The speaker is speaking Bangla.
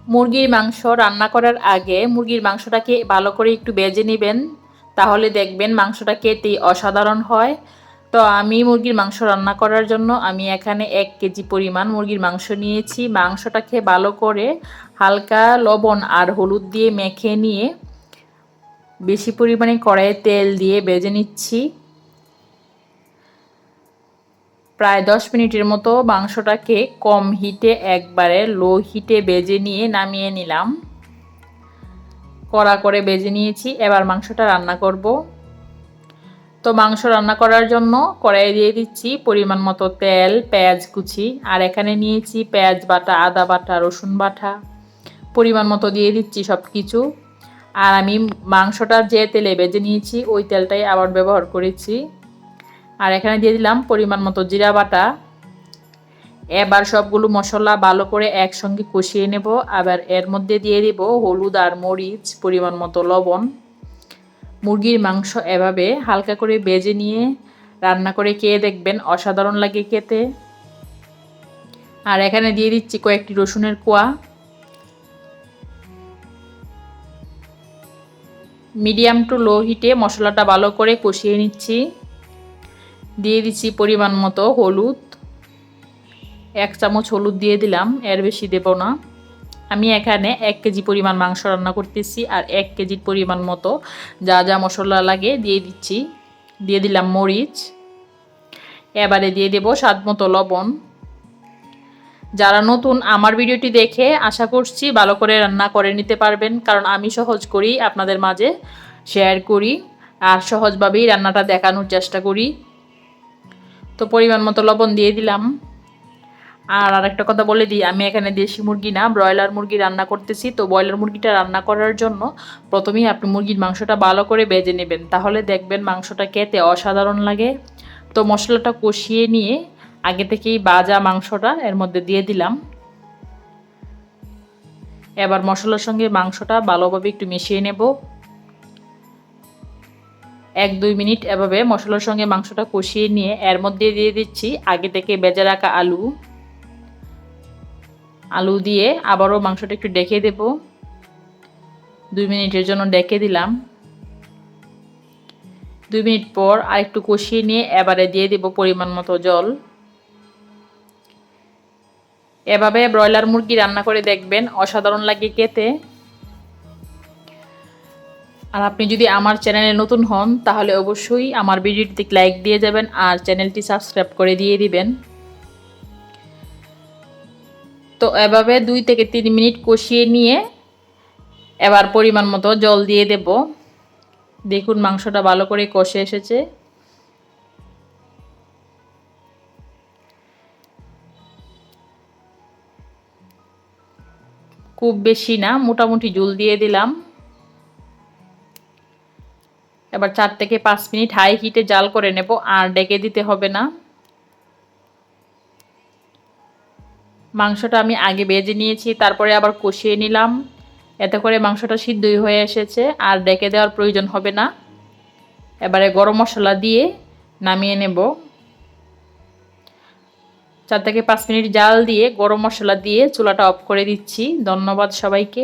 মুরগির মাংস রান্না করার আগে মুরগির মাংসটাকে ভালো করে একটু ভেজে নেবেন, তাহলে দেখবেন মাংসটা খেতেই অসাধারণ হয়। তো আমি মুরগির মাংস রান্না করার জন্য আমি এখানে 1 কেজি পরিমাণ মুরগির মাংস নিয়েছি। মাংসটাকে ভালো করে হালকা লবণ আর হলুদ দিয়ে মেখে নিয়ে বেশি পরিমাণে কড়াইয়ে তেল দিয়ে ভেজে নিচ্ছি। প্রায় 10 মিনিটের মতো মাংসটাকে কম হিটে একবারে লো হিটে ভেজে নিয়ে নামিয়ে নিলাম। কড়া করে ভেজে নিয়েছি। এবার মাংসটা রান্না করব। তো মাংস রান্না করার জন্য কড়াইয়ে দিয়ে দিচ্ছি পরিমাণ মতো তেল, পেঁয়াজ কুচি, আর এখানে নিয়েছি পেঁয়াজ বাটা, আদা বাটা, রসুন বাটা, পরিমাণ মতো দিয়ে দিচ্ছি সব কিছু। আর আমি মাংসটা যে তেলে ভেজে নিয়েছি ওই তেলটাই আবার ব্যবহার করেছি। আর এখানে দিয়ে দিলাম পরিমাণ মতো জিরা বাটা। এবার সবগুলো মশলা ভালো করে একসঙ্গে কষিয়ে নেব। আবার এর মধ্যে দিয়ে দেব হলুদ আর মরিচ, পরিমাণ মতো লবণ। মুরগির মাংস এভাবে হালকা করে ভেজে নিয়ে রান্না করে খেয়ে দেখবেন অসাধারণ লাগে খেতে। আর এখানে দিয়ে দিচ্ছি কয়েকটি রসুনের কোয়া। মিডিয়াম টু লো হিটে মশলাটা ভালো করে কষিয়ে নিচ্ছি। দিয়ে দিচ্ছি পরিমাণ মতো হলুদ, 1 চামচ হলুদ দিয়ে দিলাম, এর বেশি দেব না। আমি এখানে 1 কেজি পরিমাণ মাংস রান্না করতেছি, আর 1 কেজির পরিমাণ মতো যা যা মশলা লাগে দিয়ে দিচ্ছি। দিয়ে দিলাম মরিচ। এবারে দিয়ে দেব স্বাদ মতো লবণ। যারা নতুন আমার ভিডিওটি দেখে আশা করছি ভালো করে রান্না করে নিতে পারবেন, কারণ আমি সহজ করি আপনাদের মাঝে শেয়ার করি আর সহজভাবেই রান্নাটা দেখানোর চেষ্টা করি। তো পরিমাণ মতো লবণ দিয়ে দিলাম। আর আরেকটা কথা বলে দিই, আমি এখানে দেশি মুরগি না ব্রয়লার মুরগি রান্না করতেছি। তো ব্রয়লার মুরগিটা রান্না করার জন্য প্রথমেই আপনি মুরগির মাংসটা ভালো করে ভেজে নেবেন, তাহলে দেখবেন মাংসটা খেতে অসাধারণ লাগে। তো মশলাটা কষিয়ে নিয়ে আগে থেকেই ভাজা মাংসটা এর মধ্যে দিয়ে দিলাম। এবার মশলার সঙ্গে মাংসটা ভালোভাবে একটু মিশিয়ে নেব। 1-2 মিনিট এভাবে মশলার সঙ্গে মাংসটা কষিয়ে নিয়ে এর মধ্যে দিয়ে দিচ্ছি আগে থেকে ভেজে রাখা আলু দিয়ে আবারও মাংসটা একটু ঢেকে দেব। 2 মিনিটের জন্য ঢেকে দিলাম। 2 মিনিট পর আরেকটু কষিয়ে নিয়ে এবারে দিয়ে দেব পরিমাণ মতো জল। এভাবে ব্রয়লার মুরগি রান্না করে দেখবেন অসাধারণ লাগে খেতে। আর আপনি যদি আমার চ্যানেলে নতুন হন তাহলে অবশ্যই আমার ভিডিওটিতে লাইক দিয়ে যাবেন আর চ্যানেলটি সাবস্ক্রাইব করে দিয়ে দিবেন। তো এভাবে 2 থেকে 3 মিনিট কষিয়ে নিয়ে এবার পরিমাণ মতো জল দিয়ে দেব। দেখুন মাংসটা ভালো করে কষে এসেছে। খুব বেশি না, মোটামুটি ঝোল দিয়ে দিলাম। এবার 4 থেকে 5 মিনিট হাই হিটে জাল করে নেব, আর ঢেকে দিতে হবে না। মাংসটা আমি আগে ভেজে নিয়েছি, তারপরে আবার কষিয়ে নিলাম। এতে করে মাংসটা সিদ্ধই হয়ে এসেছে, আর ঢেকে দেওয়ার প্রয়োজন হবে না। এবারে গরম মশলা দিয়ে নামিয়ে নেব। 4 থেকে 5 মিনিট জাল দিয়ে গরম মশলা দিয়ে চুলাটা অফ করে দিচ্ছি। ধন্যবাদ সবাইকে।